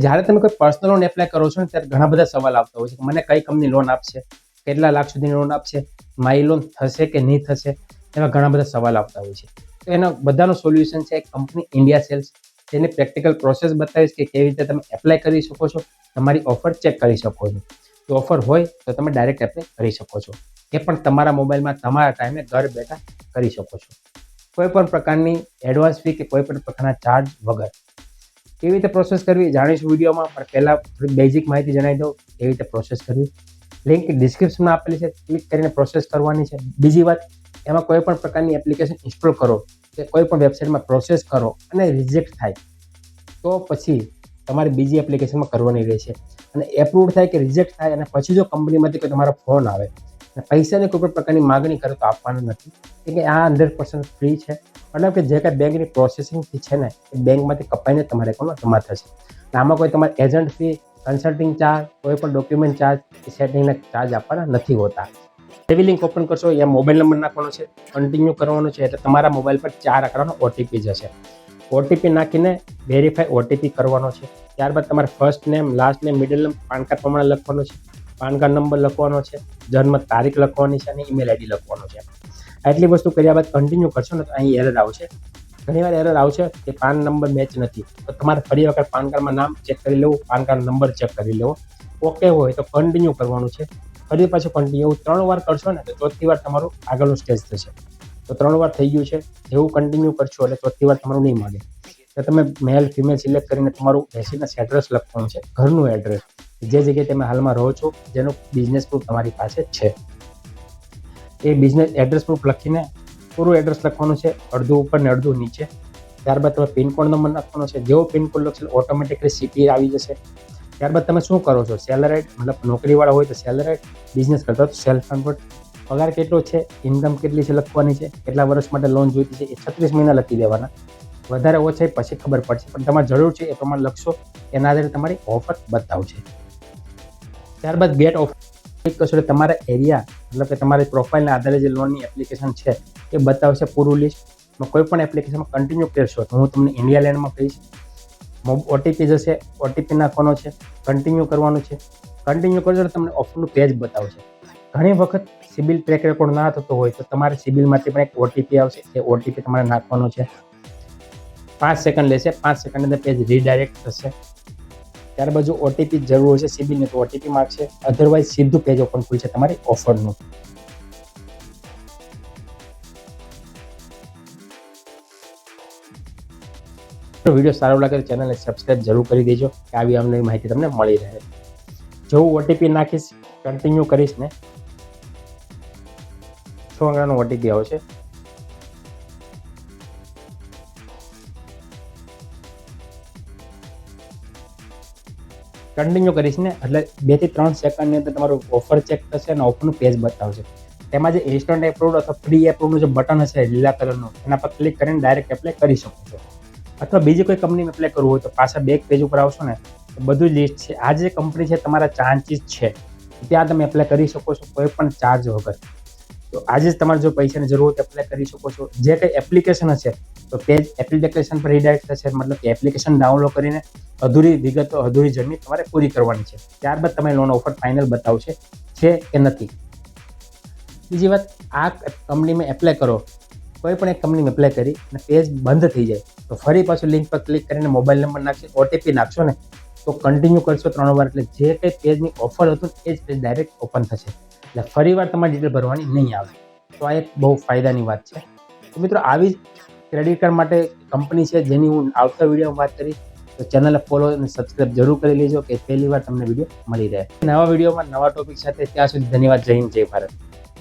જ્યારે તમે કોઈ પર્સનલ લોન એપ્લાય કરો છો ને ત્યારે ઘણા બધા સવાલ આવતા હોય છે કે મને કઈ કંપની લોન આપશે, કેટલા લાખ સુધીની લોન આપશે, મારી લોન થશે કે નહીં થશે, એવા ઘણા બધા સવાલ આવતા હોય છે. તો એના બધાનું સોલ્યુશન છે કંપની ઇન્ડિયા સેલ્સ. તેની પ્રેક્ટિકલ પ્રોસેસ બતાવીશ કે કેવી રીતે તમે એપ્લાય કરી શકો છો, તમારી ઓફર ચેક કરી શકો છો. જો ઓફર હોય તો તમે ડાયરેક્ટ એપ્લાય કરી શકો છો, એ પણ તમારા મોબાઈલમાં તમારા ટાઈમે ઘર બેઠા કરી શકો છો, કોઈ પણ પ્રકારની એડવાન્સ ફી કે કોઈ પણ પ્રકારના ચાર્જ વગર. કેવી રીતે પ્રોસેસ કરવી જાણીશું વિડીયોમાં, પણ પહેલાં થોડી બેઝિક માહિતી જણાવી દઉં કેવી રીતે પ્રોસેસ કરવી. લિંક ડિસ્ક્રિપ્શનમાં આપેલી છે, ક્લિક કરીને પ્રોસેસ કરવાની છે. બીજી વાત, એમાં કોઈ પણ પ્રકારની એપ્લિકેશન ઇન્સ્ટોલ કરો કે કોઈ પણ વેબસાઇટમાં પ્રોસેસ કરો અને રિજેક્ટ થાય તો પછી તમારે બીજી એપ્લિકેશનમાં કરવાની રહેશે. અને એપ્રુવ થાય કે રિજેક્ટ થાય અને પછી જો કંપનીમાંથી કોઈ તમારો ફોન આવે અને પૈસાની કોઈ પણ પ્રકારની માગણી કરે તો આપવાના નથી, કેમ કે આ 100% ફ્રી છે. મતલબ કે જે કાંઈ બેંકની પ્રોસેસિંગ ફી છે ને એ બેંકમાંથી કપાઈને તમારે એકાઉન્ટમાં જમા થશે. આમાં કોઈ તમારે એજન્ટ ફી, કન્સલ્ટિંગ ચાર્જ, કોઈ પણ ડોક્યુમેન્ટ ચાર્જ કે સેટિંગના ચાર્જ આપવાના નથી હોતા. એવી લિંક ઓપન કરશો, યા મોબાઈલ નંબર નાખવાનો છે, કન્ટિન્યુ કરવાનો છે, એટલે તમારા મોબાઈલ પર 4 આંકડાનો ઓટીપી જશે. ઓટીપી નાખીને વેરીફાઈ ઓટીપી કરવાનો છે. ત્યારબાદ તમારે first name, last name, middle name PAN card પ્રમાણે લખવાનો છે, પાન કાર્ડ નંબર લખવાનો છે, જન્મ તારીખ લખવાની છે અને ઈમેલ આઈડી લખવાનો છે. આટલી વસ્તુ કર્યા બાદ કન્ટિન્યુ કરશો ને તો અહીં એરર આવશે. ઘણીવાર એરર આવશે કે પાન નંબર મેચ નથી, તો તમારે ફરી વખત પાન કાર્ડમાં નામ ચેક કરી લેવું, પાન કાર્ડ નંબર ચેક કરી લેવો. ઓકે હોય તો કન્ટિન્યુ કરવાનું છે. ફરી પાછું કન્ટિન્યુ 3 વાર કરશો ને તો ચોથી વાર તમારું આગળનું સ્ટેજ થશે. તો 3 વાર થઈ ગયું છે, એવું કન્ટિન્યુ કરશો એટલે ચોથી વાર તમારું નહીં માગે. તો તમે મેલ ફિમેલ સિલેક્ટ કરીને તમારું રેસિડન્સ એડ્રેસ લખવાનું છે, ઘરનું એડ્રેસ, જે જગ્યાએ તમે હાલમાં રહો છો, જેનું બિઝનેસ પ્રૂફ તમારી પાસે છે. એ બિઝનેસ એડ્રેસ પ્રૂફ લખીને પૂરું એડ્રેસ લખવાનું છે, અડધું ઉપર ને અડધું નીચે. ત્યારબાદ તમે પિનકોડ નંબર નાખવાનો છે. જેવો પિનકોડ લખશો ઓટોમેટિકલી સિટી આવી જશે. ત્યારબાદ તમે શું કરો છો, સેલરાઇડ, મતલબ નોકરીવાળા હોય તો સેલરાઇડ, બિઝનેસ કરતા તો સેલ્ફ એમ્પ્લોયડ, પગાર કેટલો છે, ઇન્કમ કેટલી છે લખવાની છે, કેટલા વર્ષ માટે લોન જોઈતી છે એ 36 મહિના લખી દેવાના. વધારે ઓછા પછી ખબર પડશે, પણ તમારે જરૂર છે એ પ્રમાણે લખશો, એના આધારે તમારી ઓફર બતાવશે. ત્યારબાદ ગેટ ઓફર ક્લિક કરશો એટલે તમારા એરિયા, મતલબ કે તમારી પ્રોફાઇલના આધારે જે લોનની એપ્લિકેશન છે એ બતાવશે પૂરું લિસ્ટ. કોઈ પણ એપ્લિકેશનમાં કન્ટિન્યુ કરશો તો હું તમને ઇન્ડિયા લેન્ડમાં કહીશ. ઓટીપી જશે, ઓટીપી નાખવાનો છે, કન્ટિન્યુ કરવાનું છે. કન્ટિન્યુ કરશો તો તમને ઓફરનું પેજ બતાવશે. ઘણી વખત સિબિલ ટ્રેક રેકોર્ડ ના થતો હોય તો તમારે સિબિલમાંથી પણ એક ઓટીપી આવશે, એ ઓટીપી તમારે નાખવાનો છે. 5 સેકન્ડ લેશે, 5 સેકન્ડ અંદર પેજ રીડાયરેક્ટ થશે. ત્યારબાદ જો ઓટીપી જરૂર હશે સિબિલને તો ઓટીપી માગશે, અધરવાઇઝ સીધું પેજ ઓપન ખુલશે તમારી ઓફરનું. વિડીયો સારો લાગે તો ચેનલને સબસ્ક્રાઇબ જરૂર કરી દેજો કે આવી અમને માહિતી તમને મળી રહે. જો હું ઓટીપી નાખીશ, કન્ટિન્યુ કરીશ ને 6 અંકનો ઓટીપી આવશે. કન્ટિન્યુ કરીશ ને એટલે 2 થી 3 સેકન્ડની અંદર તમારું ઓફર ચેક થશે અને ઓફરનું પેજ બતાવશે. તેમાં જે ઇન્સ્ટન્ટ એપ્રુવડ અથવા ફ્રી એપ્રુવનું જે બટન હશે લીલા કલરનું, એના પર ક્લિક કરીને ડાયરેક્ટ એપ્લાય કરી શકો છો. અથવા બીજી કોઈ કંપનીમાં એપ્લાય કરવું હોય તો પાછા બેક પેજ ઉપર આવશો ને તો બધું લિસ્ટ છે. આ જે કંપની છે તમારા ચાન્સીસ છે ત્યાં તમે એપ્લાય કરી શકો છો કોઈ પણ ચાર્જ વગર. તો આજે જ તમારે જો પૈસાની જરૂર હોય તો એપ્લાય કરી શકો છો. જે કંઈ એપ્લિકેશન હશે તો પેજ એપ્લિકેશન પર રીડાયરેક્ટ થશે, મતલબ કે એપ્લિકેશન ડાઉનલોડ કરીને અધૂરી વિગતો, અધૂરી જર્ની તમારે પૂરી કરવાની છે. ત્યારબાદ તમે લોન ઓફર ફાઇનલ બતાવશે છે કે નથી. બીજી વાત, આ કંપનીમાં એપ્લાય કરો, કોઈ પણ એક કંપનીમાં એપ્લાય કરી અને પેજ બંધ થઈ જાય તો ફરી પાછું લિંક પર ક્લિક કરીને મોબાઈલ નંબર નાખશે, ઓટીપી નાખશો ને તો કન્ટિન્યુ કરશો 3 વાર એટલે જે કંઈ પેજની ઓફર હતું એ જ પેજ ડાયરેક્ટ ઓપન થશે. એટલે ફરી વાર તમારી ડિટેલ ભરવાની નહીં આવે. તો આ એક બહુ ફાયદાની વાત છે. તો મિત્રો, આવી ક્રેડિટ કાર્ડ માટે કંપની છે જેની હું આવતા વિડીયોમાં વાત કરીશ. તો ચેનલને ફોલો અને સબસ્ક્રાઇબ જરૂર કરી લેજો કે પહેલી વાર તમને વિડીયો મળી રહે. નવા વિડીયોમાં નવા ટોપિક સાથે, ત્યાં સુધી ધન્યવાદ. જય હિન્દ, જય ભારત.